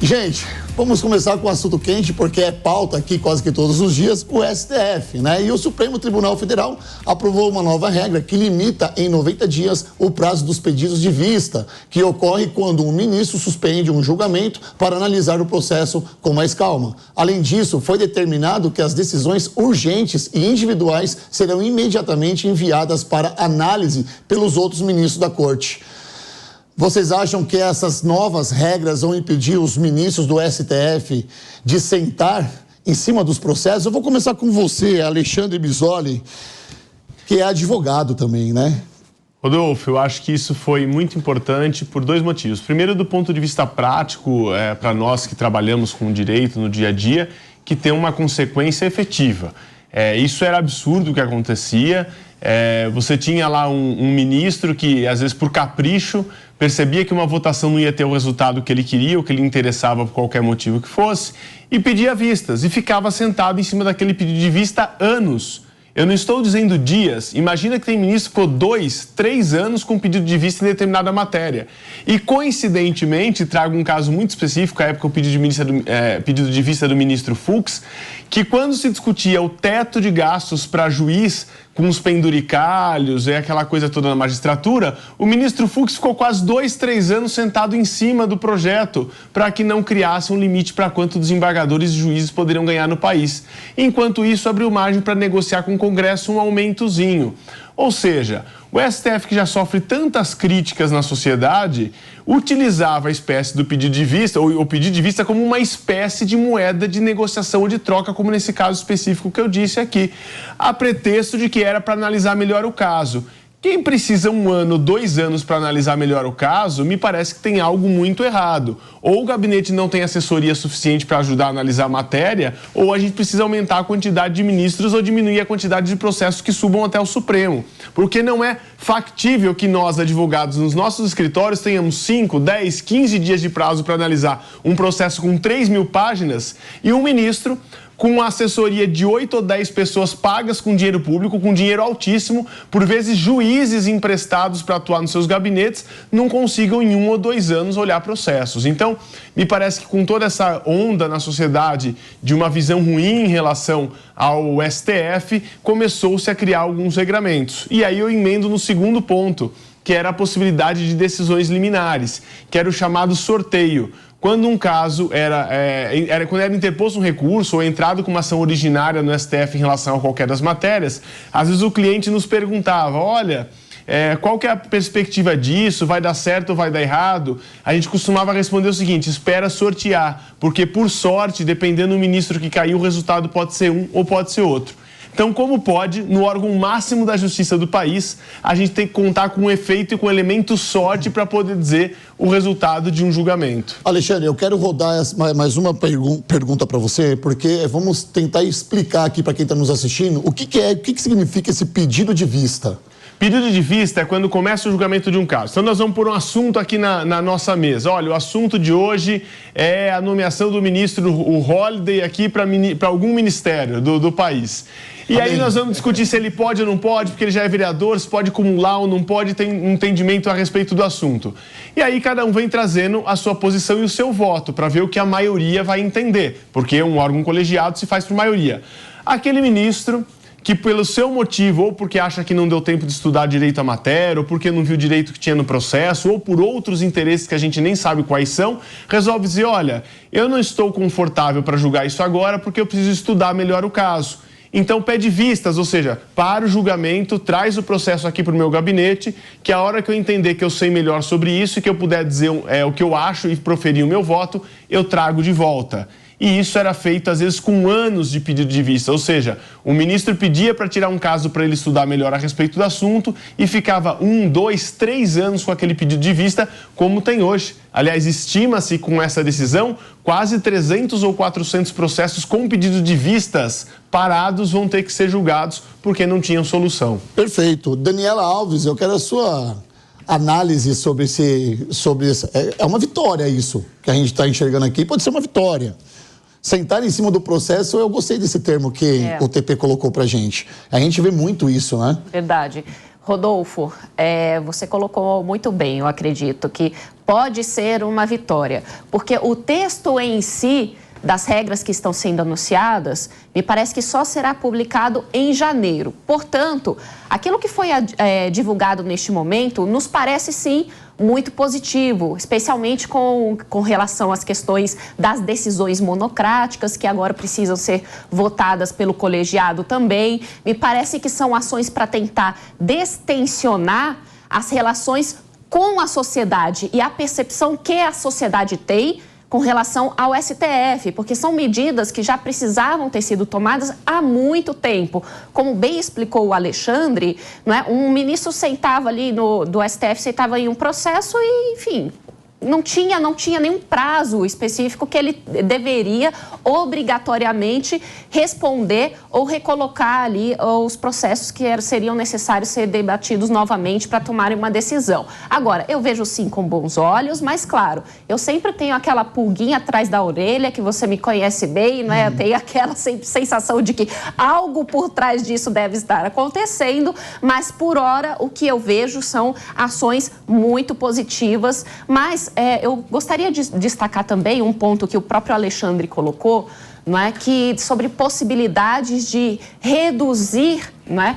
Gente, vamos começar com o assunto quente, porque é pauta aqui quase que todos os dias, o STF, né? E o Supremo Tribunal Federal aprovou uma nova regra que limita em 90 dias o prazo dos pedidos de vista, que ocorre quando um ministro suspende um julgamento para analisar o processo com mais calma. Além disso, foi determinado que as decisões urgentes e individuais serão imediatamente enviadas para análise pelos outros ministros da Corte. Vocês acham que essas novas regras vão impedir os ministros do STF de sentar em cima dos processos? Eu vou começar com você, Alexandre Bisoli, que é advogado também, né? Rodolfo, eu acho que isso foi muito importante por dois motivos. Primeiro, do ponto de vista prático, para nós que trabalhamos com o direito no dia a dia, que tem uma consequência efetiva. Isso era absurdo o que acontecia. Você tinha lá um ministro que, às vezes, por capricho, percebia que uma votação não ia ter o resultado que ele queria, ou que ele interessava por qualquer motivo que fosse, e pedia vistas, e ficava sentado em cima daquele pedido de vista anos. Eu não estou dizendo dias. Imagina que tem ministro que ficou 2, 3 anos com pedido de vista em determinada matéria. E, coincidentemente, trago um caso muito específico, à época o pedido de vista do ministro Fux, que quando se discutia o teto de gastos para juiz, com os penduricalhos e aquela coisa toda na magistratura, o ministro Fux ficou quase 2, 3 anos sentado em cima do projeto para que não criasse um limite para quanto desembargadores e juízes poderiam ganhar no país. Enquanto isso, abriu margem para negociar com o Congresso um aumentozinho. Ou seja, o STF, que já sofre tantas críticas na sociedade, utilizava a espécie do pedido de vista, ou o pedido de vista, como uma espécie de moeda de negociação ou de troca, como nesse caso específico que eu disse aqui, a pretexto de que era para analisar melhor o caso. Quem precisa 1 ano, 2 anos para analisar melhor o caso, me parece que tem algo muito errado. Ou o gabinete não tem assessoria suficiente para ajudar a analisar a matéria, ou a gente precisa aumentar a quantidade de ministros ou diminuir a quantidade de processos que subam até o Supremo. Porque não é factível que nós, advogados, nos nossos escritórios, tenhamos 5, 10, 15 dias de prazo para analisar um processo com 3.000 páginas e um ministro com uma assessoria de 8 ou 10 pessoas pagas com dinheiro público, com dinheiro altíssimo, por vezes juízes emprestados para atuar nos seus gabinetes, não consigam em 1 ou 2 anos olhar processos. Então, me parece que com toda essa onda na sociedade de uma visão ruim em relação ao STF, começou-se a criar alguns regramentos. E aí eu emendo no segundo ponto, que era a possibilidade de decisões liminares, que era o chamado sorteio. Quando um caso quando era interposto um recurso ou entrado com uma ação originária no STF em relação a qualquer das matérias, às vezes o cliente nos perguntava, olha, qual que é a perspectiva disso, vai dar certo ou vai dar errado? A gente costumava responder o seguinte, espera sortear, porque por sorte, dependendo do ministro que caiu, o resultado pode ser um ou pode ser outro. Então, como pode, no órgão máximo da justiça do país, a gente tem que contar com um efeito e com um elemento sorte para poder dizer o resultado de um julgamento. Alexandre, eu quero rodar mais uma pergunta para você, porque vamos tentar explicar aqui para quem está nos assistindo o que significa esse pedido de vista. Pedido de vista é quando começa o julgamento de um caso. Então, nós vamos pôr um assunto aqui na nossa mesa. Olha, o assunto de hoje é a nomeação do ministro, o Holliday, aqui para algum ministério do país. E aí nós vamos discutir se ele pode ou não pode, porque ele já é vereador, se pode acumular ou não pode, tem um entendimento a respeito do assunto. E aí cada um vem trazendo a sua posição e o seu voto, para ver o que a maioria vai entender, porque um órgão colegiado se faz por maioria. Aquele ministro que pelo seu motivo, ou porque acha que não deu tempo de estudar direito a matéria, ou porque não viu direito que tinha no processo, ou por outros interesses que a gente nem sabe quais são, resolve dizer, olha, eu não estou confortável para julgar isso agora porque eu preciso estudar melhor o caso. Então pede vistas, ou seja, para o julgamento, traz o processo aqui para o meu gabinete, que a hora que eu entender que eu sei melhor sobre isso e que eu puder dizer o que eu acho e proferir o meu voto, eu trago de volta. E isso era feito, às vezes, com anos de pedido de vista. Ou seja, o ministro pedia para tirar um caso para ele estudar melhor a respeito do assunto e ficava 1, 2, 3 anos com aquele pedido de vista, como tem hoje. Aliás, estima-se com essa decisão, quase 300 ou 400 processos com pedido de vistas parados vão ter que ser julgados porque não tinham solução. Perfeito. Daniela Alves, eu quero a sua análise sobre esse... É uma vitória isso que a gente está enxergando aqui, pode ser uma vitória. Sentar em cima do processo, eu gostei desse termo que o TP colocou pra gente. A gente vê muito isso, né? Verdade. Rodolfo, você colocou muito bem, eu acredito, que pode ser uma vitória, porque o texto em si das regras que estão sendo anunciadas, me parece que só será publicado em janeiro. Portanto, aquilo que foi divulgado neste momento nos parece, sim, muito positivo, especialmente com relação às questões das decisões monocráticas, que agora precisam ser votadas pelo colegiado também. Me parece que são ações para tentar destensionar as relações com a sociedade e a percepção que a sociedade tem com relação ao STF, porque são medidas que já precisavam ter sido tomadas há muito tempo. Como bem explicou o Alexandre, não é? Um ministro sentava ali do STF, sentava em um processo e, enfim, não tinha nenhum prazo específico que ele deveria obrigatoriamente responder ou recolocar ali os processos que seriam necessários ser debatidos novamente para tomarem uma decisão. Agora, eu vejo sim com bons olhos, mas claro, eu sempre tenho aquela pulguinha atrás da orelha, que você me conhece bem, né? Eu tenho aquela sensação de que algo por trás disso deve estar acontecendo, mas por hora o que eu vejo são ações muito positivas, mas eu gostaria de destacar também um ponto que o próprio Alexandre colocou, não é? Que sobre possibilidades de reduzir, não é?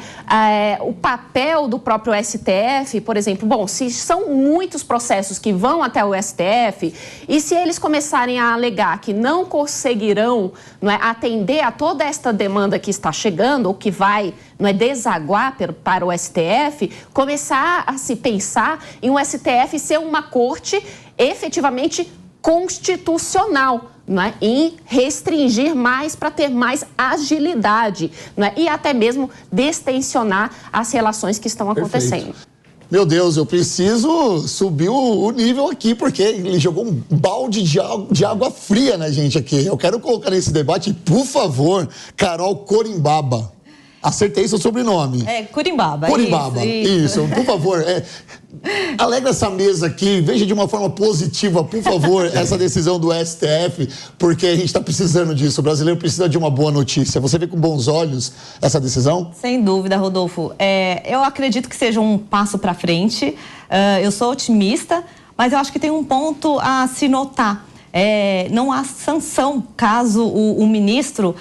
O papel do próprio STF, por exemplo. Bom, se são muitos processos que vão até o STF e se eles começarem a alegar que não conseguirão, não é, atender a toda esta demanda que está chegando ou que vai, não é, desaguar para o STF, começar a se pensar em o STF ser uma corte efetivamente constitucional, não é? Em restringir mais para ter mais agilidade, não é? E até mesmo destensionar as relações que estão acontecendo. Perfeito. Meu Deus, eu preciso subir o nível aqui, porque ele jogou um balde de água fria na gente aqui. Eu quero colocar nesse debate, por favor, Carol Corimbaba. Acertei seu sobrenome. Corimbaba. Corimbaba, isso. Por favor, alegra essa mesa aqui, veja de uma forma positiva, por favor, essa decisão do STF, porque a gente está precisando disso. O brasileiro precisa de uma boa notícia. Você vê com bons olhos essa decisão? Sem dúvida, Rodolfo. Eu acredito que seja um passo para frente. Eu sou otimista, mas eu acho que tem um ponto a se notar. Não há sanção caso o ministro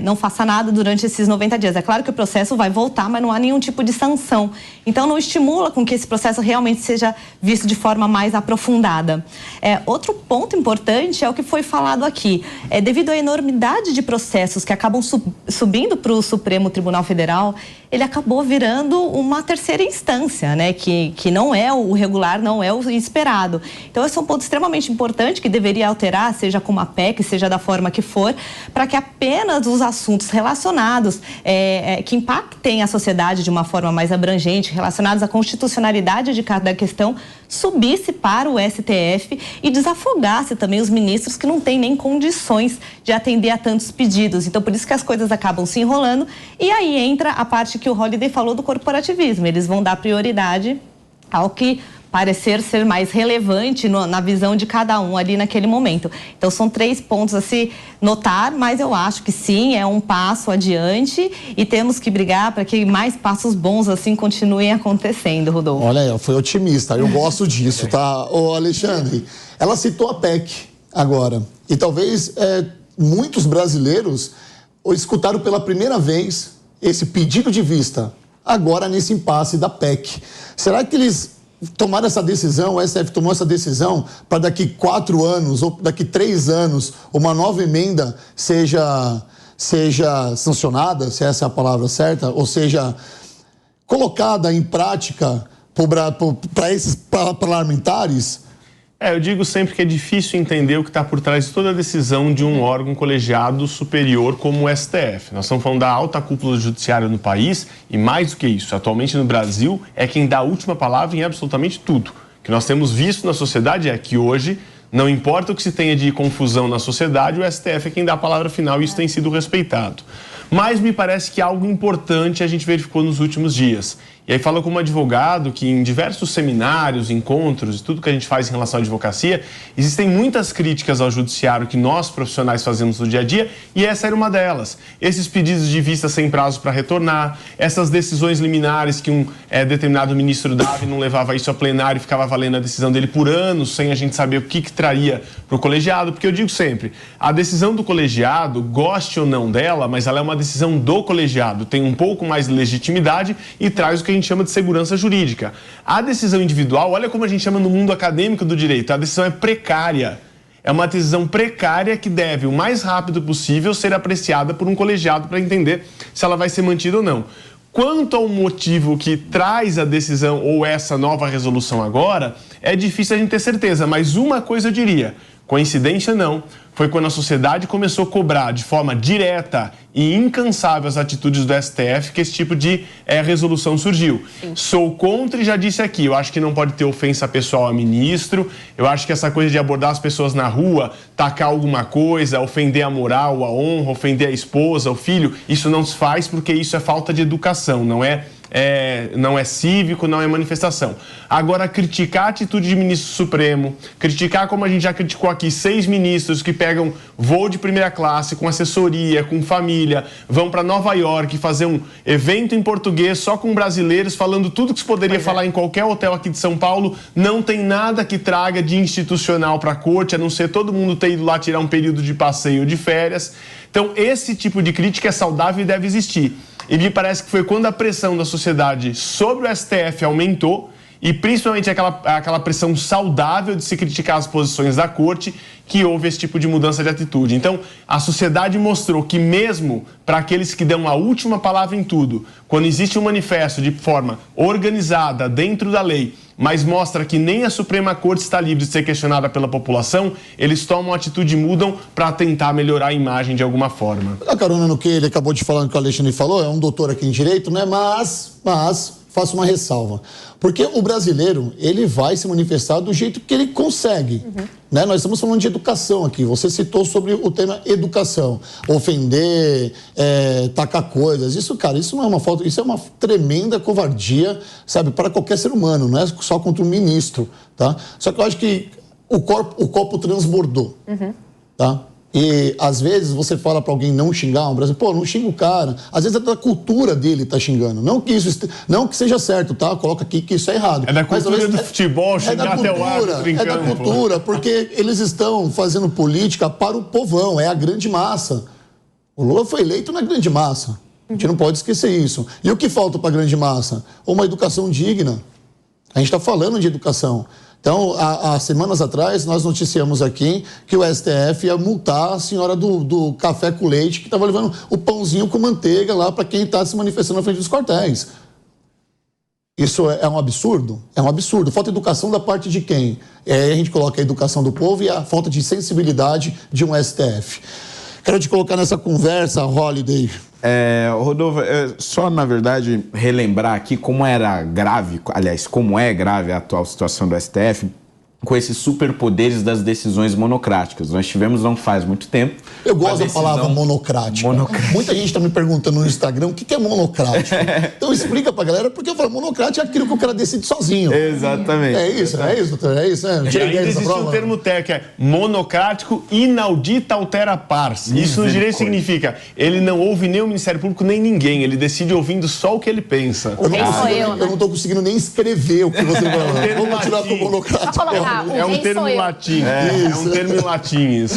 não faça nada durante esses 90 dias. É claro que o processo vai voltar, mas não há nenhum tipo de sanção. Então, não estimula com que esse processo realmente seja visto de forma mais aprofundada. Outro ponto importante é o que foi falado aqui. Devido à enormidade de processos que acabam subindo para o Supremo Tribunal Federal, ele acabou virando uma terceira instância, né? Que não é o regular, não é o esperado. Então, esse é um ponto extremamente importante que deveria alterar, seja com uma PEC, seja da forma que for, para que apenas os assuntos relacionados, que impactem a sociedade de uma forma mais abrangente, relacionados à constitucionalidade de cada questão, subisse para o STF e desafogasse também os ministros que não têm nem condições de atender a tantos pedidos. Então, por isso que as coisas acabam se enrolando. E aí entra a parte que o Holliday falou do corporativismo. Eles vão dar prioridade ao que parecer ser mais relevante na visão de cada um ali naquele momento. Então, são 3 pontos a se notar, mas eu acho que sim, é um passo adiante e temos que brigar para que mais passos bons assim continuem acontecendo, Rodolfo. Olha, eu fui otimista, eu gosto disso, tá? Ô, Alexandre, ela citou a PEC agora e talvez muitos brasileiros escutaram pela primeira vez esse pedido de vista agora nesse impasse da PEC. Será que eles tomaram essa decisão, o STF tomou essa decisão para daqui 4 anos ou daqui 3 anos uma nova emenda seja sancionada, se essa é a palavra certa, ou seja, colocada em prática para esses parlamentares? Eu digo sempre que é difícil entender o que está por trás de toda a decisão de um órgão colegiado superior como o STF. Nós estamos falando da alta cúpula judiciária no país e, mais do que isso, atualmente no Brasil é quem dá a última palavra em absolutamente tudo. O que nós temos visto na sociedade é que hoje, não importa o que se tenha de confusão na sociedade, o STF é quem dá a palavra final e isso tem sido respeitado. Mas me parece que algo importante a gente verificou nos últimos dias. E aí fala como advogado que em diversos seminários, encontros, tudo que a gente faz em relação à advocacia, existem muitas críticas ao judiciário que nós profissionais fazemos no dia a dia, e essa era uma delas. Esses pedidos de vista sem prazo para retornar, essas decisões liminares que um determinado ministro dava e não levava isso a plenário e ficava valendo a decisão dele por anos, sem a gente saber o que traria para o colegiado, porque eu digo sempre, a decisão do colegiado, goste ou não dela, mas ela é uma decisão do colegiado, tem um pouco mais de legitimidade e traz o que a gente chama de segurança jurídica. A decisão individual, olha como a gente chama no mundo acadêmico do direito, a decisão é precária. É uma decisão precária que deve, o mais rápido possível, ser apreciada por um colegiado para entender se ela vai ser mantida ou não. Quanto ao motivo que traz a decisão ou essa nova resolução agora, é difícil a gente ter certeza, mas uma coisa eu diria, coincidência não, foi quando a sociedade começou a cobrar de forma direta e incansável as atitudes do STF que esse tipo de resolução surgiu. Sim. Sou contra e já disse aqui, eu acho que não pode ter ofensa pessoal a ministro, eu acho que essa coisa de abordar as pessoas na rua, tacar alguma coisa, ofender a moral, a honra, ofender a esposa, o filho, isso não se faz porque isso é falta de educação, não é cívico, não é manifestação. Agora, criticar a atitude de ministro Supremo, criticar como a gente já criticou aqui, 6 ministros que pegam voo de primeira classe, com assessoria, com família, vão para Nova York fazer um evento em português só com brasileiros, falando tudo que se poderia falar em qualquer hotel aqui de São Paulo, não tem nada que traga de institucional para a corte, a não ser todo mundo ter ido lá tirar um período de passeio de férias. Então, esse tipo de crítica é saudável e deve existir. E me parece que foi quando a pressão da sociedade sobre o STF aumentou, e principalmente aquela pressão saudável de se criticar as posições da corte, que houve esse tipo de mudança de atitude. Então, a sociedade mostrou que mesmo para aqueles que dão a última palavra em tudo, quando existe um manifesto de forma organizada, dentro da lei, mas mostra que nem a Suprema Corte está livre de ser questionada pela população, eles tomam atitude e mudam para tentar melhorar a imagem de alguma forma. A carona no que ele acabou de falar, no que o Alexandre falou, é um doutor aqui em Direito, né? Mas faço uma ressalva. Porque o brasileiro, ele vai se manifestar do jeito que ele consegue. Né? Nós estamos falando de educação aqui. Você citou sobre o tema educação. Ofender, tacar coisas. Isso, cara, isso não é uma falta, isso é uma tremenda covardia, sabe, para qualquer ser humano, não é só contra um ministro, tá? Só que eu acho que o copo transbordou, tá? E, às vezes, você fala para alguém não xingar um brasileiro, pô, não xinga o cara. Às vezes é da cultura dele tá xingando. Não que seja certo, tá? Coloca aqui que isso é errado. É da cultura do futebol, xingar até o árbitro brincando. É da cultura, porque eles estão fazendo política para o povão, é a grande massa. O Lula foi eleito na grande massa. A gente não pode esquecer isso. E o que falta para a grande massa? Uma educação digna. A gente está falando de educação. Então, há semanas atrás, nós noticiamos aqui que o STF ia multar a senhora do café com leite que estava levando o pãozinho com manteiga lá para quem está se manifestando na frente dos quartéis. Isso é um absurdo? É um absurdo. Falta educação da parte de quem? A gente coloca a educação do povo e a falta de sensibilidade de um STF. Quero te colocar nessa conversa, Holliday. Rodolfo, só, na verdade, relembrar aqui como era grave, aliás, como é grave a atual situação do STF com esses superpoderes das decisões monocráticas. Nós tivemos, não faz muito tempo... Eu gosto da palavra monocrática. Muita gente está me perguntando no Instagram o que é monocrático. Então explica pra galera, porque eu falo, monocrático é aquilo que o cara decide sozinho. Exatamente. É isso, doutor? É isso, né? E ainda existe um termo técnico, é monocrático inaudita altera pars. Isso no direito significa, ele não ouve nem o Ministério Público, nem ninguém. Ele decide ouvindo só o que ele pensa. Eu não estou conseguindo nem escrever o que você falou. Vamos continuar com o monocrático. É um termo em latim. É um termo em latim isso.